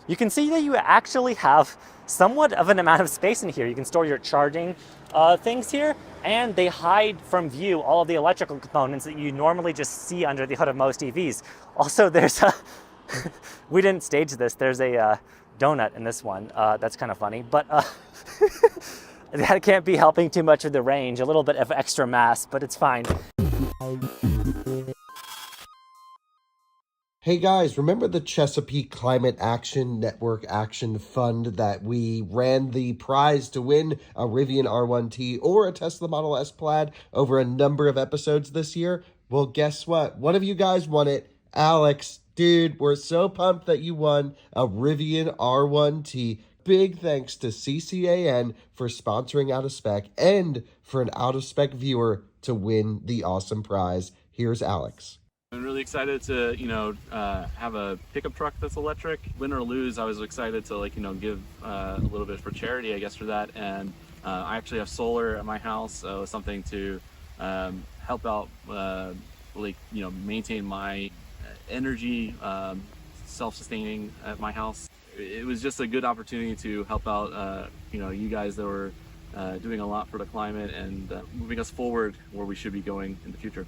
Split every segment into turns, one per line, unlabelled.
you can see that you actually have somewhat of an amount of space in here. You can store your charging things here, and they hide from view all of the electrical components that you normally just see under the hood of most EVs. Also, there's a, we didn't stage this, there's a donut in this one. That's kind of funny, but that can't be helping too much with the range. A little bit of extra mass, but it's fine.
Hey guys, remember the Chesapeake Climate Action Network Action Fund that we ran the prize to win a Rivian R1T or a Tesla Model S Plaid over a number of episodes this year? Well, guess what? One of you guys won it. Alex, dude, we're so pumped that you won a Rivian R1T. Big thanks to CCAN for sponsoring Out of Spec and for an Out of Spec viewer to win the awesome prize. Here's Alex.
I'm really excited to, have a pickup truck that's electric. Win or lose, I was excited to, give a little bit for charity, I guess, for that. And I actually have solar at my house, so something to help out, maintain my energy, self-sustaining at my house. It was just a good opportunity to help out, you guys that were doing a lot for the climate and moving us forward where we should be going in the future.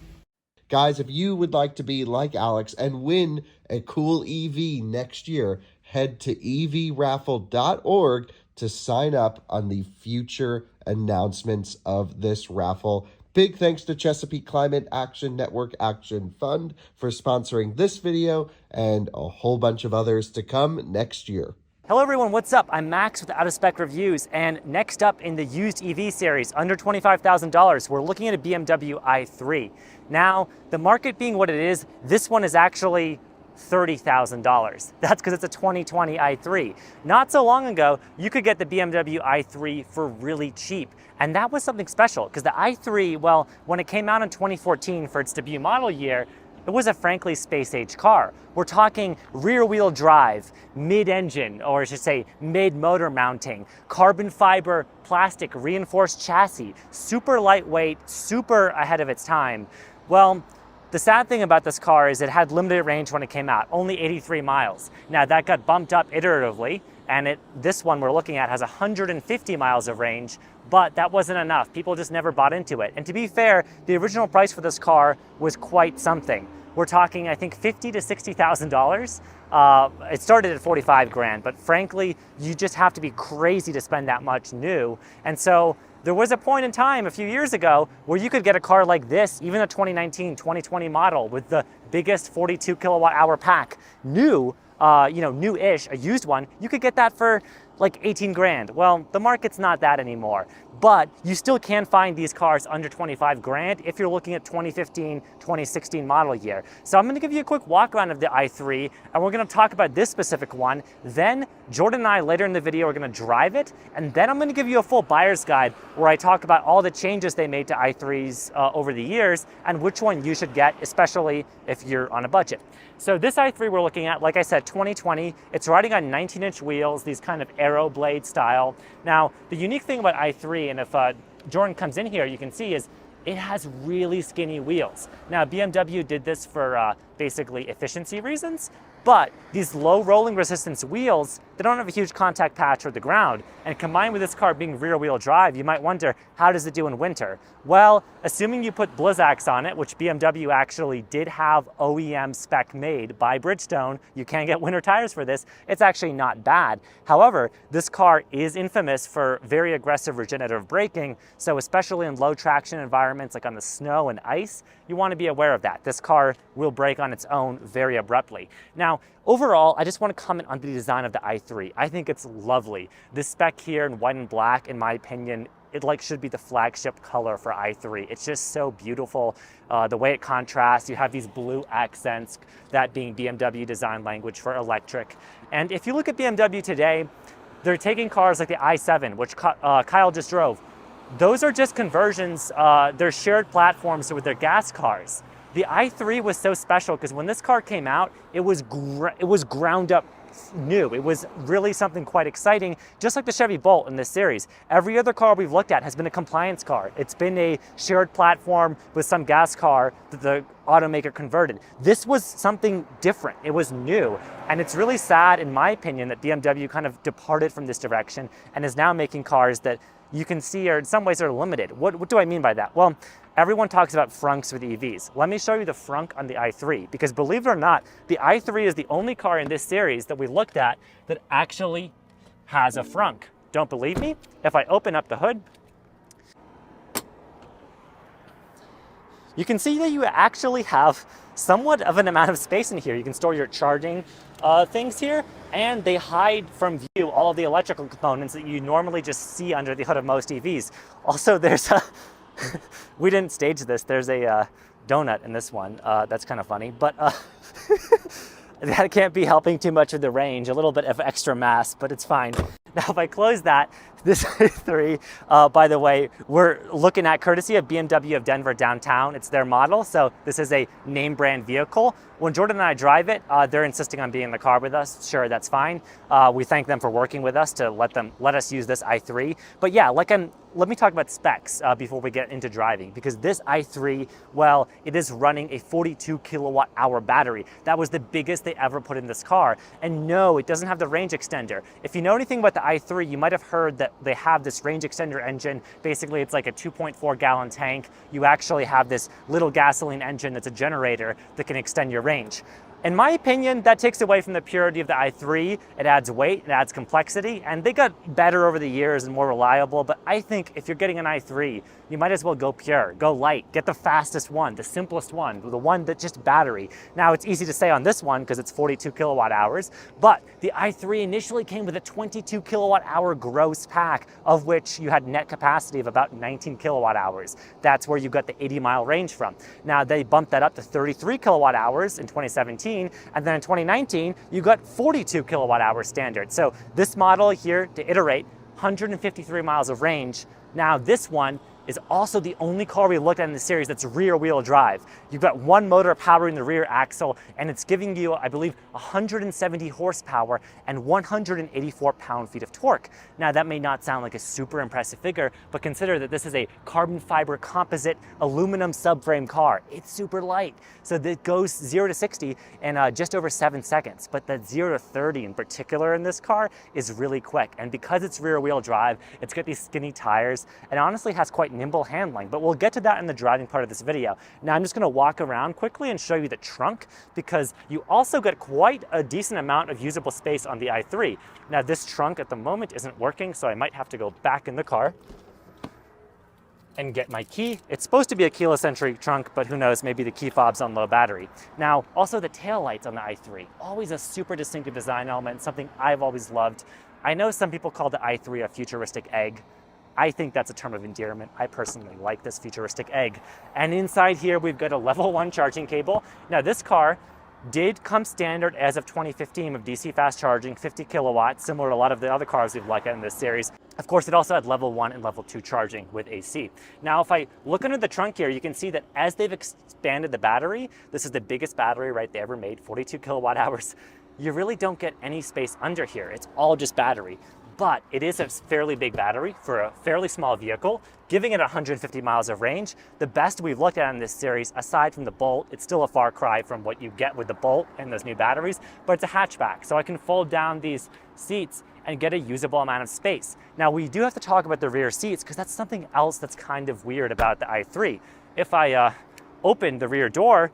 Guys, if you would like to be like Alex and win a cool EV next year, head to evraffle.org to sign up on the future announcements of this raffle. Big thanks to Chesapeake Climate Action Network Action Fund for sponsoring this video and a whole bunch of others to come next year.
Hello everyone, what's up? I'm Max with Out of Spec Reviews, and next up in the used EV series, under $25,000, we're looking at a BMW i3. Now, the market being what it is, this one is actually $30,000. That's because it's a 2020 i3. Not so long ago, you could get the BMW i3 for really cheap, and that was something special, because the i3, well, when it came out in 2014 for its debut model year, it was a frankly space-age car. We're talking rear-wheel drive, mid-engine, or I should say mid-motor mounting, carbon fiber plastic reinforced chassis, super lightweight, super ahead of its time. Well, the sad thing about this car is it had limited range when it came out, only 83 miles. Now that got bumped up iteratively, and this one we're looking at has 150 miles of range, but that wasn't enough. People just never bought into it. And to be fair, the original price for this car was quite something. We're talking, I think, $50,000 to $60,000. It started at 45 grand, but frankly, you just have to be crazy to spend that much new. And so there was a point in time a few years ago where you could get a car like this, even a 2019, 2020 model with the biggest 42 kilowatt hour pack, new, new-ish, a used one, you could get that for like 18 grand. Well, the market's not that anymore, but you still can find these cars under 25 grand if you're looking at 2015, 2016 model year. So I'm gonna give you a quick walk around of the i3, and we're gonna talk about this specific one. Then Jordan and I later in the video are gonna drive it, and then I'm gonna give you a full buyer's guide where I talk about all the changes they made to i3s over the years and which one you should get, especially if you're on a budget. So this i3 we're looking at, like I said, 2020, it's riding on 19-inch wheels, these kind of arrow blade style. Now, the unique thing about i3, and if Jordan comes in here, you can see is it has really skinny wheels. Now, BMW did this for basically efficiency reasons, but these low rolling resistance wheels, they don't have a huge contact patch with the ground. And combined with this car being rear wheel drive, you might wonder, how does it do in winter? Well, assuming you put Blizzaks on it, which BMW actually did have OEM spec made by Bridgestone, you can get winter tires for this, it's actually not bad. However, this car is infamous for very aggressive regenerative braking, so especially in low traction environments like on the snow and ice, you want to be aware of that. This car will brake on its own very abruptly. Now, overall, I just want to comment on the design of the i3. I think it's lovely. This spec here in white and black, in my opinion, it should be the flagship color for i3. It's just so beautiful. The way it contrasts, you have these blue accents, that being BMW design language for electric. And if you look at BMW today, they're taking cars like the i7, which Kyle just drove. Those are just conversions. They're shared platforms with their gas cars. The i3 was so special because when this car came out, it was ground up new. It was really something quite exciting, just like the Chevy Bolt in this series. Every other car we've looked at has been a compliance car. It's been a shared platform with some gas car that the automaker converted. This was something different. It was new. And it's really sad, in my opinion, that BMW kind of departed from this direction and is now making cars that you can see are in some ways are limited. What do I mean by that? Well, everyone talks about frunks with EVs. Let me show you the frunk on the i3, because believe it or not, the i3 is the only car in this series that we looked at that actually has a frunk. Don't believe me? If I open up the hood, you can see that you actually have somewhat of an amount of space in here. You can store your charging things here, and they hide from view all of the electrical components that you normally just see under the hood of most EVs. Also, there's a, we didn't stage this, there's a donut in this one. That's kind of funny, but that can't be helping too much with the range, a little bit of extra mass, but it's fine. Now, if I close that, this i3, by the way, we're looking at courtesy of BMW of Denver downtown. It's their model, so this is a name brand vehicle. When Jordan and I drive it, they're insisting on being in the car with us. Sure, that's fine. We thank them for working with us to let us use this i3. But yeah, let me talk about specs before we get into driving, because this i3, well, it is running a 42 kilowatt hour battery. That was the biggest they ever put in this car. And no, it doesn't have the range extender. If you know anything about the i3, you might have heard that they have this range extender engine. Basically, it's like a 2.4 gallon tank. You actually have this little gasoline engine that's a generator that can extend your range. In my opinion, that takes away from the purity of the i3. It adds weight, it adds complexity, and they got better over the years and more reliable, but I think if you're getting an i3, you might as well go pure, go light, get the fastest one, the simplest one, the one that's just battery. Now, it's easy to say on this one because it's 42 kilowatt hours, but the i3 initially came with a 22 kilowatt hour gross pack, of which you had net capacity of about 19 kilowatt hours. That's where you got the 80-mile range from. Now, they bumped that up to 33 kilowatt hours in 2017, and then in 2019, you got 42 kilowatt hours standard. So this model here, to iterate, 153 miles of range. Now this one is also the only car we looked at in the series that's rear-wheel drive. You've got one motor powering the rear axle, and it's giving you, I believe, 170 horsepower and 184 pound-feet of torque. Now, that may not sound like a super impressive figure, but consider that this is a carbon fiber composite aluminum subframe car. It's super light, so that goes 0 to 60 in just over 7 seconds. But that 0 to 30 in particular in this car is really quick. And because it's rear-wheel drive, it's got these skinny tires, and honestly has quite nimble handling, but we'll get to that in the driving part of this video. Now I'm just going to walk around quickly and show you the trunk, because you also get quite a decent amount of usable space on the i3. Now this trunk at the moment isn't working, so I might have to go back in the car and get my key. It's supposed to be a keyless entry trunk, but who knows, maybe the key fob's on low battery. Now, also the taillights on the i3, always a super distinctive design element, something I've always loved. I know some people call the i3 a futuristic egg. I think that's a term of endearment. I personally like this futuristic egg. And inside here, we've got a level 1 charging cable. Now this car did come standard as of 2015 with DC fast charging, 50 kilowatts, similar to a lot of the other cars we've looked at in this series. Of course, it also had level 1 and level 2 charging with AC. Now, if I look under the trunk here, you can see that as they've expanded the battery, this is the biggest battery, right, they ever made, 42 kilowatt hours. You really don't get any space under here. It's all just battery. But it is a fairly big battery for a fairly small vehicle, giving it 150 miles of range. The best we've looked at in this series, aside from the Bolt, it's still a far cry from what you get with the Bolt and those new batteries, but it's a hatchback, so I can fold down these seats and get a usable amount of space. Now, we do have to talk about the rear seats, because that's something else that's kind of weird about the i3. If I open the rear door,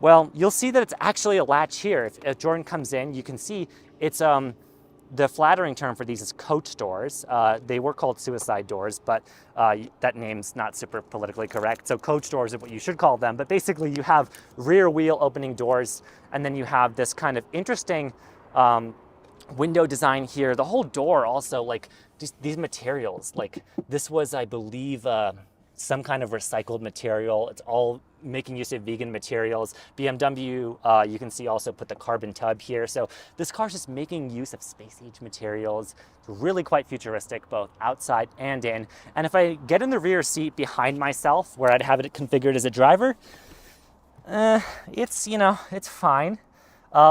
well, you'll see that it's actually a latch here. If Jordan comes in, you can see it's the flattering term for these is coach doors. They were called suicide doors, but that name's not super politically correct. So coach doors are what you should call them. But basically you have rear wheel opening doors, and then you have this kind of interesting window design here. The whole door also, like just these materials, like this was, I believe, some kind of recycled material. It's all making use of vegan materials. BMW, you can see also put the carbon tub here. So this car's just making use of space age materials. It's really quite futuristic, both outside and in. And if I get in the rear seat behind myself, where I'd have it configured as a driver, it's, you know, it's fine.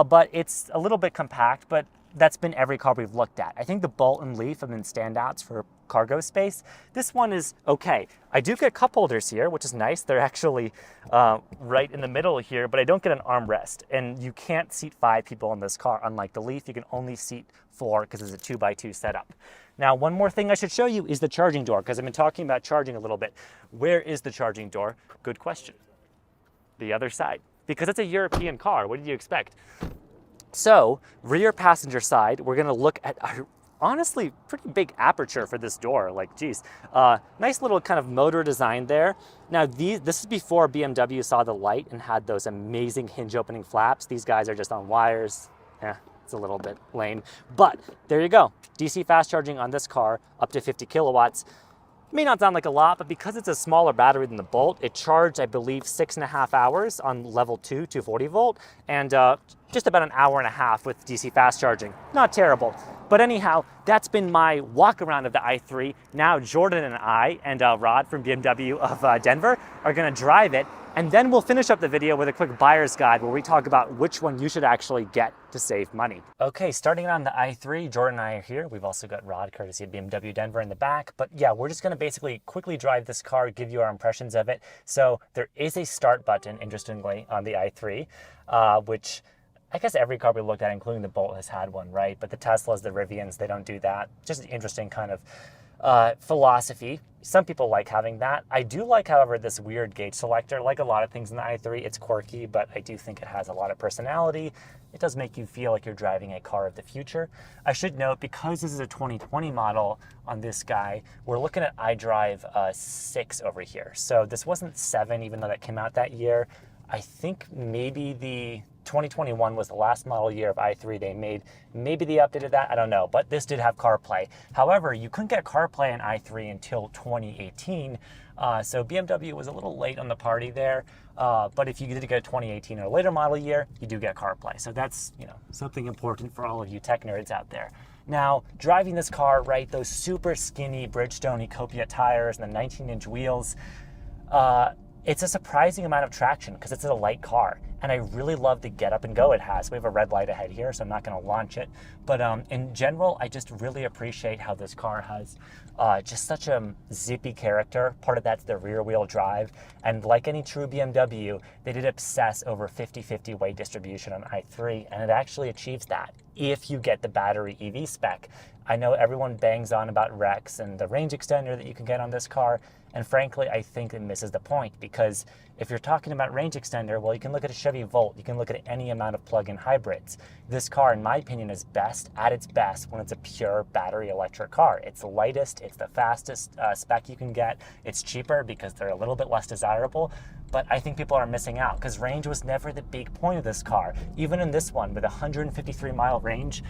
but it's a little bit compact, but that's been every car we've looked at. I think the Bolt and Leaf have been standouts for cargo space. This one is okay. I do get cup holders here, which is nice. They're actually right in the middle here, but I don't get an armrest. And you can't seat 5 people in this car. Unlike the Leaf, you can only seat 4 because it's a 2x2 setup. Now, one more thing I should show you is the charging door, because I've been talking about charging a little bit. Where is the charging door? Good question. The other side. Because it's a European car, what did you expect? So, rear passenger side, we're gonna look at a honestly pretty big aperture for this door. Like, geez, nice little kind of motor design there. Now, this is before BMW saw the light and had those amazing hinge opening flaps. These guys are just on wires. Yeah, it's a little bit lame, but there you go. DC fast charging on this car, up to 50 kilowatts. May not sound like a lot, but because it's a smaller battery than the Bolt, it charged, I believe, 6.5 hours on level 2, 240 volt, and just about an hour and a half with DC fast charging. Not terrible. But anyhow, that's been my walk around of the i3. Now Jordan and I and Rod from BMW of Denver are gonna drive it, and then we'll finish up the video with a quick buyer's guide where we talk about which one you should actually get to save money. Okay, starting on the i3, Jordan and I are here. We've also got Rod, courtesy of BMW Denver, in the back. But yeah, we're just gonna basically quickly drive this car, give you our impressions of it. So there is a start button, interestingly, on the i3, which I guess every car we looked at, including the Bolt, has had one, right? But the Teslas, the Rivians, they don't do that. Just an interesting kind of philosophy. Some people like having that. I do like, however, this weird gauge selector. Like a lot of things in the i3, it's quirky, but I do think it has a lot of personality. It does make you feel like you're driving a car of the future. I should note, because this is a 2020 model on this guy, we're looking at iDrive 6 over here. So this wasn't 7, even though that came out that year. I think maybe the 2021 was the last model year of i3 they made. Maybe they updated that, I don't know, but this did have CarPlay. However, you couldn't get CarPlay in i3 until 2018, so BMW was a little late on the party there, but if you did get a 2018 or later model year, you do get CarPlay. So that's, you know, something important for all of you tech nerds out there. Now, driving this car, right, those super skinny Bridgestone Ecopia tires and the 19-inch wheels, it's a surprising amount of traction because it's a light car. And I really love the get up and go it has. We have a red light ahead here, so I'm not gonna launch it. But in general, I just really appreciate how this car has just such a zippy character. Part of that's the rear wheel drive. And like any true BMW, they did obsess over 50-50 weight distribution on i3, and it actually achieves that if you get the battery EV spec. I know everyone bangs on about Rex and the range extender that you can get on this car, and frankly, I think it misses the point, because if you're talking about range extender, well, you can look at a Chevy Volt, you can look at any amount of plug-in hybrids. This car, in my opinion, is best at its best when it's a pure battery electric car. It's the lightest, it's the fastest spec you can get, it's cheaper because they're a little bit less desirable, but I think people are missing out because range was never the big point of this car. Even in this one with 153 mile range,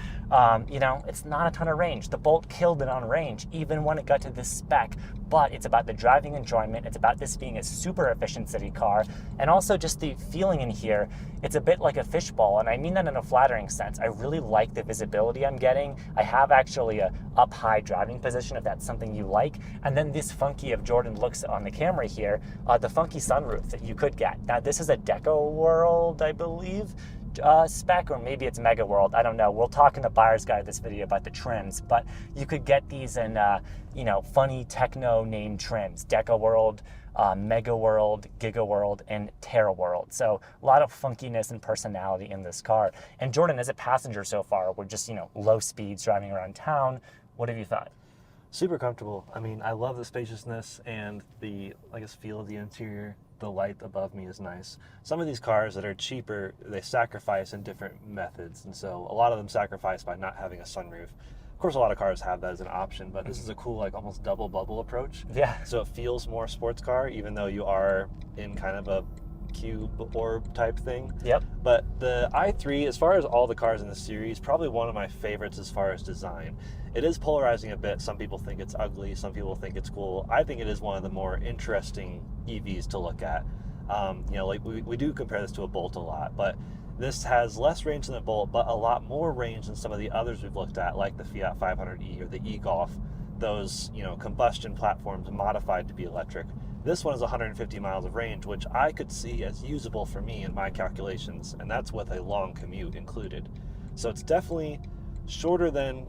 you know, it's not a ton of range. The Bolt killed it on range, even when it got to this spec, but it's about the driving enjoyment. It's about this being a super efficient city car, and also just the feeling in here. It's a bit like a fishbowl, and I mean that in a flattering sense. I really like the visibility I'm getting. I have actually a up high driving position if that's something you like. And then this funky, if Jordan looks on the camera here, the funky sunroof that you could get. Now this is a Deco World, I believe, spec, or maybe it's Mega World, I don't know. We'll talk in the buyer's guide of this video about the trims, but you could get these in you know, funny techno named trims: Deco World, Mega World, Giga World, and Terra World. So a lot of funkiness and personality in this car. And Jordan, as a passenger so far, we're just, you know, low speeds driving around town. What have you thought?
Super comfortable. I mean, I love the spaciousness and the, I guess, feel of the interior. The light above me is nice. Some of these cars that are cheaper, they sacrifice in different methods, and so a lot of them sacrifice by not having a sunroof. Of course, a lot of cars have that as an option, but this is a cool, like, almost double bubble approach.
Yeah.
So it feels more sports car, even though you are in kind of a cube orb type thing.
Yep.
But the i3, as far as all the cars in the series, probably one of my favorites as far as design. It is polarizing a bit. Some people think it's ugly, some people think it's cool. I think it is one of the more interesting EVs to look at. You know, like we do compare this to a Bolt a lot, but this has less range than a Bolt, but a lot more range than some of the others we've looked at, like the Fiat 500e or the e-Golf. Those, you know, combustion platforms modified to be electric. This one is 150 miles of range, which I could see as usable for me in my calculations, and that's with a long commute included. So it's definitely shorter than,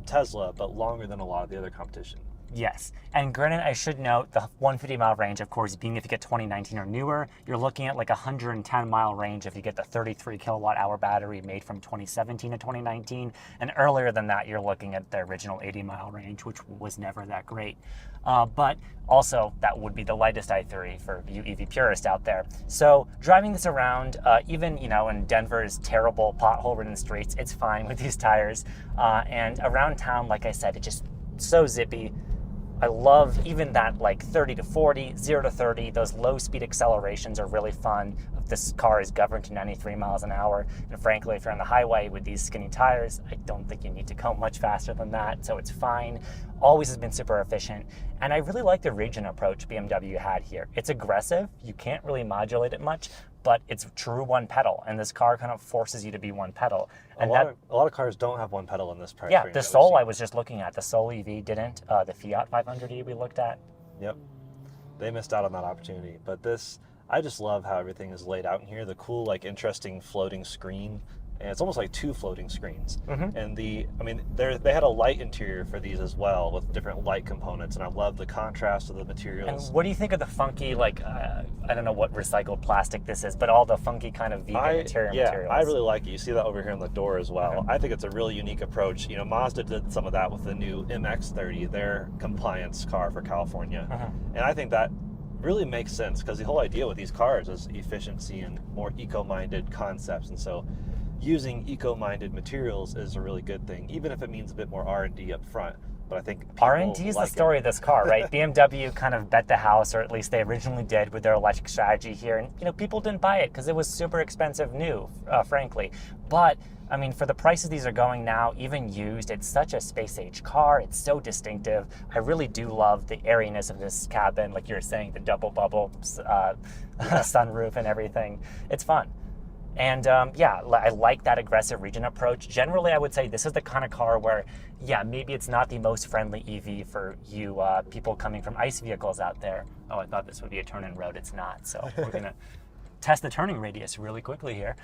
Tesla, but longer than a lot of the other competition.
Yes, and granted, I should note the 150-mile range, of course, being if you get 2019 or newer, you're looking at like a 110-mile range if you get the 33 kilowatt-hour battery made from 2017 to 2019, and earlier than that, you're looking at the original 80-mile range, which was never that great. But also, that would be the lightest i3 for you EV purists out there. So driving this around, even in Denver's terrible pothole-ridden streets, it's fine with these tires. And around town, like I said, it's just so zippy. I love even that like 30 to 40, 0 to 30, those low speed accelerations are really fun. This car is governed to 93 miles an hour. And frankly, if you're on the highway with these skinny tires, I don't think you need to go much faster than that. So it's fine. Always has been super efficient. And I really like the region approach BMW had here. It's aggressive. You can't really modulate it much, but it's true one pedal. And this car kind of forces you to be one pedal. And
a lot of cars don't have one pedal in this price
yeah,
range.
the Soul I was just looking at, the Soul EV didn't. The Fiat 500e we looked at.
Yep. They missed out on that opportunity. But this, I just love how everything is laid out in here. The cool, interesting floating screen. And it's almost like two floating screens.
Mm-hmm.
And they had a light interior for these as well with different light components. And I love the contrast of the materials.
And what do you think of the funky, I don't know what recycled plastic this is, but all the funky kind of vegan materials?
I really like it. You see that over here on the door as well.
Mm-hmm.
I think it's a really unique approach. Mazda did some of that with the new MX-30, their compliance car for California.
Mm-hmm.
And I think that really makes sense because the whole idea with these cars is efficiency and more eco-minded concepts. And so using eco-minded materials is a really good thing, even if it means a bit more R&D up front. But I think
R&D is the story of this car, right? BMW kind of bet the house, or at least they originally did with their electric strategy here. And, people didn't buy it because it was super expensive new, frankly. But, for the prices these are going now, even used, it's such a space-age car. It's so distinctive. I really do love the airiness of this cabin, like you were saying, the double bubble sunroof and everything. It's fun. And I like that aggressive region approach. Generally, I would say this is the kind of car where, maybe it's not the most friendly EV for you people coming from ICE vehicles out there. Oh, I thought this would be a turn-in road. It's not. So we're going to test the turning radius really quickly here.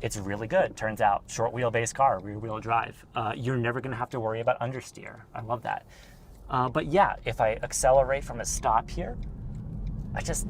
It's really good. Turns out, short wheelbase car, rear-wheel drive. You're never going to have to worry about understeer. I love that. But if I accelerate from a stop here,
it's just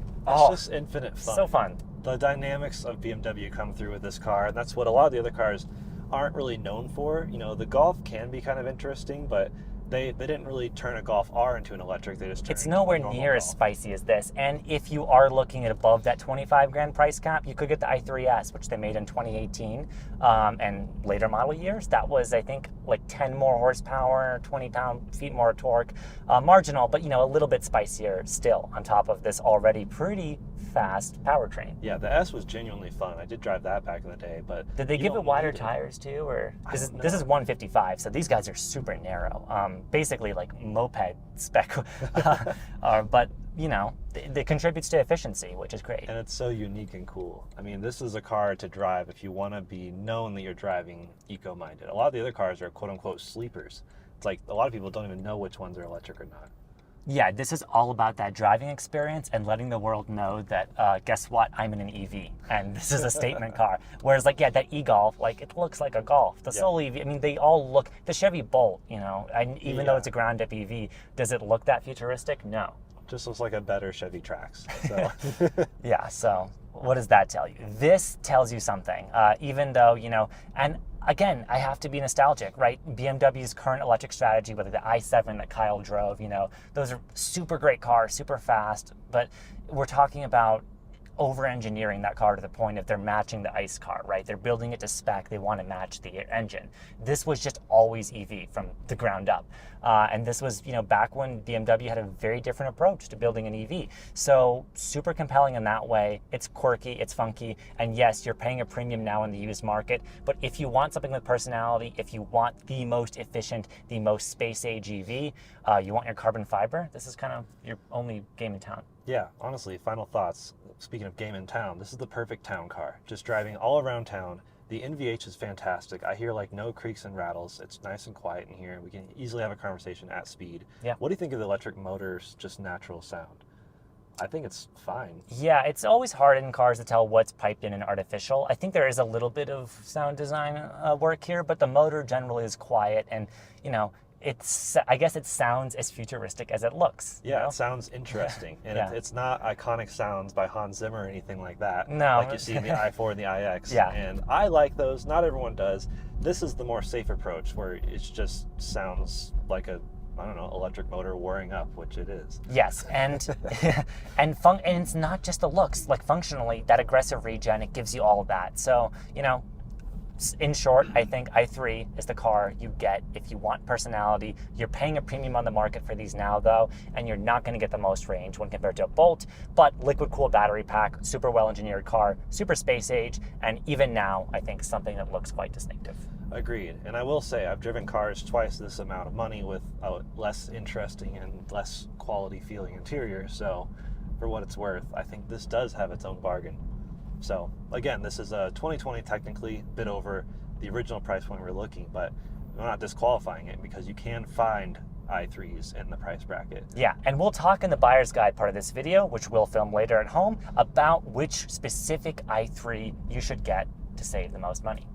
infinite fun.
So fun.
The dynamics of BMW come through with this car, and that's what a lot of the other cars aren't really known for. The Golf can be kind of interesting, but they didn't really turn a Golf R into an electric. They just turned
it's nowhere near as spicy as this. And if you are looking at above that 25 grand price cap, you could get the i3S, which they made in 2018 and later model years. That was, I think, like 10 more horsepower, 20 pound-feet more torque. Marginal, but a little bit spicier still on top of this already pretty fast powertrain.
Yeah, the S was genuinely fun. I did drive that back in the day, but
did they give it wider tires too, or this is 155, so these guys are super narrow, basically like moped spec, but it contributes to efficiency, which is great.
And it's so unique and cool. This is a car to drive if you want to be known that you're driving eco-minded. A lot of the other cars are quote-unquote sleepers. It's like a lot of people don't even know which ones are electric or not.
Yeah, this is all about that driving experience and letting the world know that, guess what, I'm in an EV, and this is a statement car. Whereas, that e-Golf, it looks like a Golf. The Soul EV, they all look, the Chevy Bolt, even though it's a ground-up EV, does it look that futuristic? No.
Just looks like a better Chevy Trax. So.
Yeah, so what does that tell you? This tells you something, even though, and again, I have to be nostalgic, right? BMW's current electric strategy, whether the i7 that Kyle drove, those are super great cars, super fast, but we're talking about over-engineering that car to the point of they're matching the ICE car, right? They're building it to spec. They want to match the engine. This was just always EV from the ground up. And this was, back when BMW had a very different approach to building an EV. So super compelling in that way. It's quirky, it's funky, and yes, you're paying a premium now in the used market, but if you want something with personality, if you want the most efficient, the most space-age EV, you want your carbon fiber, this is kind of your only game in town.
Yeah, honestly, final thoughts. Speaking of game in town, this is the perfect town car. Just driving all around town. The NVH is fantastic. I hear no creaks and rattles. It's nice and quiet in here. We can easily have a conversation at speed.
Yeah.
What do you think of the electric motor's just natural sound? I think it's fine.
Yeah, it's always hard in cars to tell what's piped in and artificial. I think there is a little bit of sound design work here, but the motor generally is quiet, and you know, I guess it sounds as futuristic as it looks.
Yeah,
you know?
it sounds interesting, and
Yeah.
it's not iconic sounds by Hans Zimmer or anything like that.
No.
Like you see in the i4 and the iX.
Yeah.
And I like those. Not everyone does. This is the more safe approach, where it just sounds like a, I don't know, electric motor whirring up, which it is.
Yes, and and it's not just the looks. Like functionally, that aggressive regen, it gives you all of that. So you know, in short, I think i3 is the car you get if you want personality. You're paying a premium on the market for these now, though, and you're not going to get the most range when compared to a Bolt. But liquid-cooled battery pack, super well-engineered car, super space age, and even now, I think something that looks quite distinctive.
Agreed. And I will say, I've driven cars twice this amount of money with a less interesting and less quality feeling interior. So for what it's worth, I think this does have its own bargain. So again, this is a 2020, technically a bit over the original price point we're looking, but we're not disqualifying it because you can find i3s in the price bracket.
Yeah, and we'll talk in the buyer's guide part of this video, which we'll film later at home, about which specific i3 you should get to save the most money.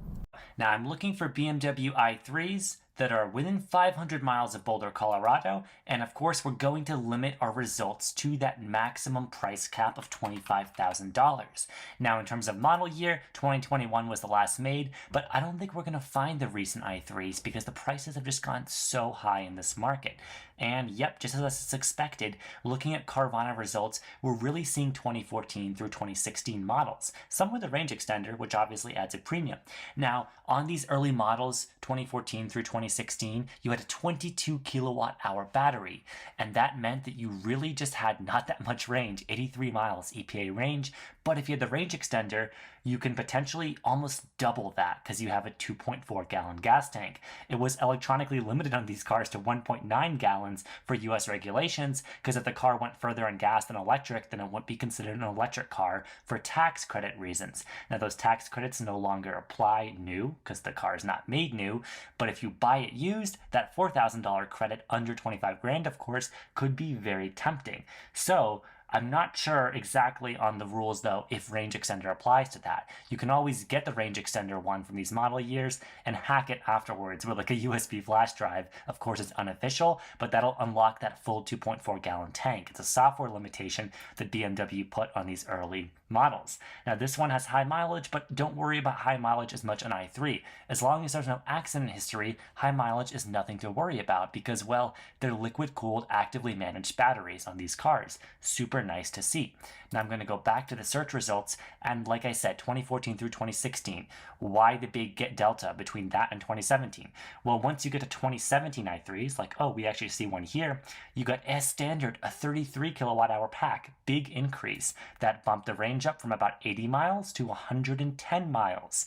Now I'm looking for BMW i3s that are within 500 miles of Boulder, Colorado, and of course we're going to limit our results to that maximum price cap of $25,000. Now in terms of model year, 2021 was the last made, but I don't think we're going to find the recent i3s because the prices have just gone so high in this market. And yep, just as expected, looking at Carvana results, we're really seeing 2014 through 2016 models, some with a range extender, which obviously adds a premium. Now, on these early models, 2014 through 2016, you had a 22 kilowatt hour battery, and that meant that you really just had not that much range, 83 miles EPA range. But if you had the range extender, you can potentially almost double that because you have a 2.4 gallon gas tank. It was electronically limited on these cars to 1.9 gallons for US regulations, because if the car went further on gas than electric, then it wouldn't be considered an electric car for tax credit reasons. Now those tax credits no longer apply new because the car is not made new, but if you buy it used, that $4,000 credit under 25 grand, of course, could be very tempting. So I'm not sure exactly on the rules, though, if range extender applies to that. You can always get the range extender one from these model years and hack it afterwards with like a USB flash drive. Of course, it's unofficial, but that'll unlock that full 2.4 gallon tank. It's a software limitation that BMW put on these early models. Now, this one has high mileage, but don't worry about high mileage as much on i3. As long as there's no accident history, high mileage is nothing to worry about because, well, they're liquid-cooled, actively managed batteries on these cars. Super nice to see. Now I'm going to go back to the search results, and like I said, 2014 through 2016. Why the big delta between that and 2017? Well, once you get to 2017 i3s, like, oh, we actually see one here, you got as standard a 33 kilowatt hour pack. Big increase. That bumped the range up from about 80 miles to 110 miles.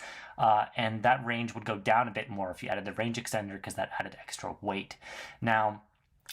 And that range would go down a bit more if you added the range extender because that added extra weight. Now,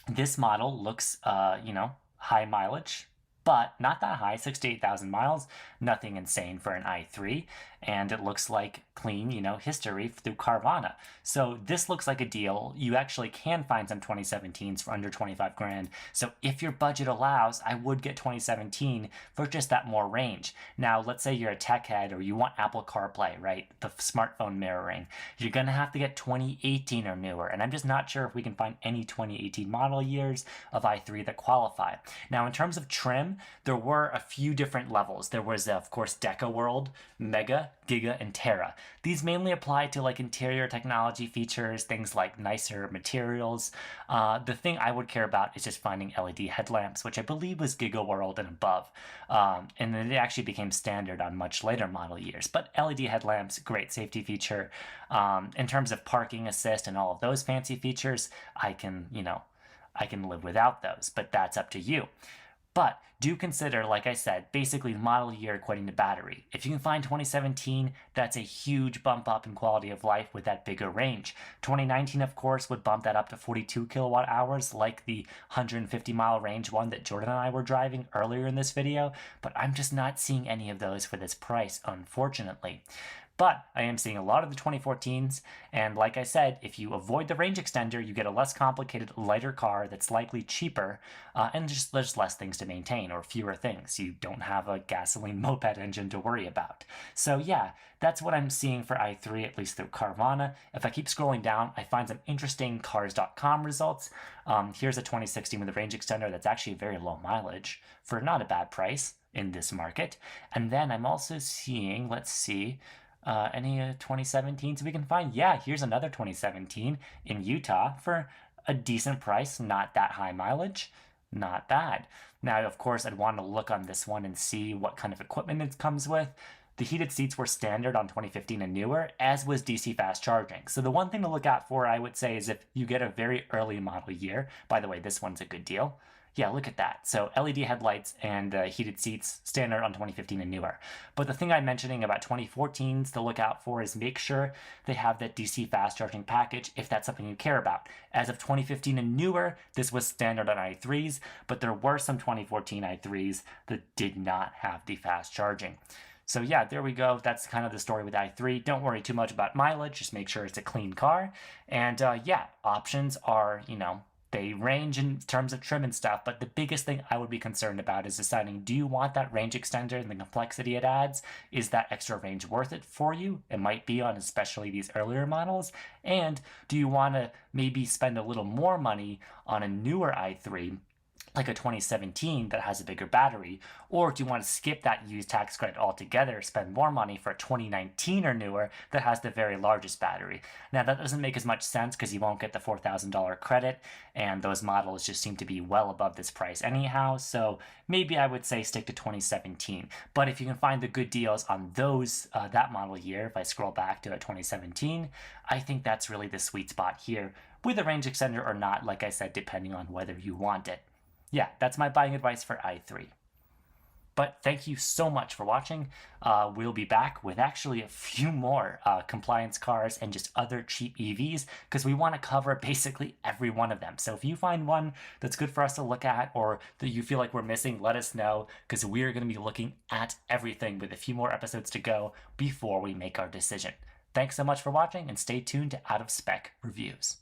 this model looks, high mileage, but not that high, 68,000 miles, nothing insane for an i3, and it looks like clean, history through Carvana. So this looks like a deal. You actually can find some 2017s for under 25 grand. So if your budget allows, I would get 2017 for just that more range. Now, let's say you're a tech head or you want Apple CarPlay, right? The smartphone mirroring. You're going to have to get 2018 or newer, and I'm just not sure if we can find any 2018 model years of i3 that qualify. Now, in terms of trim, there were a few different levels. There was, of course, Deca World, Mega, Giga, and Terra. These mainly apply to like interior technology features, things like nicer materials. The thing I would care about is just finding LED headlamps, which I believe was Giga World and above. And then it actually became standard on much later model years. But LED headlamps, great safety feature. In terms of parking assist and all of those fancy features, I can live without those, but that's up to you. But do consider, like I said, basically model year equating to battery. If you can find 2017, that's a huge bump up in quality of life with that bigger range. 2019, of course, would bump that up to 42 kilowatt hours, like the 150 mile range one that Jordan and I were driving earlier in this video, but I'm just not seeing any of those for this price, unfortunately. But I am seeing a lot of the 2014s, and like I said, if you avoid the range extender, you get a less complicated, lighter car that's likely cheaper, and just there's less things to maintain or fewer things. You don't have a gasoline moped engine to worry about. So yeah, that's what I'm seeing for i3, at least through Carvana. If I keep scrolling down, I find some interesting cars.com results. Here's a 2016 with a range extender that's actually very low mileage for not a bad price in this market. And then I'm also seeing, let's see, any 2017s we can find? Yeah, here's another 2017 in Utah for a decent price, not that high mileage, not bad. Now, of course, I'd want to look on this one and see what kind of equipment it comes with. The heated seats were standard on 2015 and newer, as was DC fast charging. So the one thing to look out for, I would say, is if you get a very early model year. By the way, this one's a good deal. Yeah, look at that. So LED headlights and heated seats, standard on 2015 and newer. But the thing I'm mentioning about 2014s to look out for is make sure they have that DC fast charging package if that's something you care about. As of 2015 and newer, this was standard on i3s, but there were some 2014 i3s that did not have the fast charging. So yeah, there we go. That's kind of the story with i3. Don't worry too much about mileage. Just make sure it's a clean car. And yeah, options are, they range in terms of trim and stuff, but the biggest thing I would be concerned about is deciding, do you want that range extender and the complexity it adds? Is that extra range worth it for you? It might be on especially these earlier models. And do you want to maybe spend a little more money on a newer i3, like a 2017 that has a bigger battery? Or do you want to skip that used tax credit altogether, spend more money for a 2019 or newer that has the very largest battery? Now, that doesn't make as much sense because you won't get the $4,000 credit, and those models just seem to be well above this price anyhow, so maybe I would say stick to 2017. But if you can find the good deals on those, that model year, if I scroll back to a 2017, I think that's really the sweet spot here, with a range extender or not, like I said, depending on whether you want it. Yeah, that's my buying advice for i3. But thank you so much for watching. We'll be back with actually a few more compliance cars and just other cheap EVs, because we want to cover basically every one of them. So if you find one that's good for us to look at or that you feel like we're missing, let us know, because we're going to be looking at everything with a few more episodes to go before we make our decision. Thanks so much for watching, and stay tuned to Out of Spec Reviews.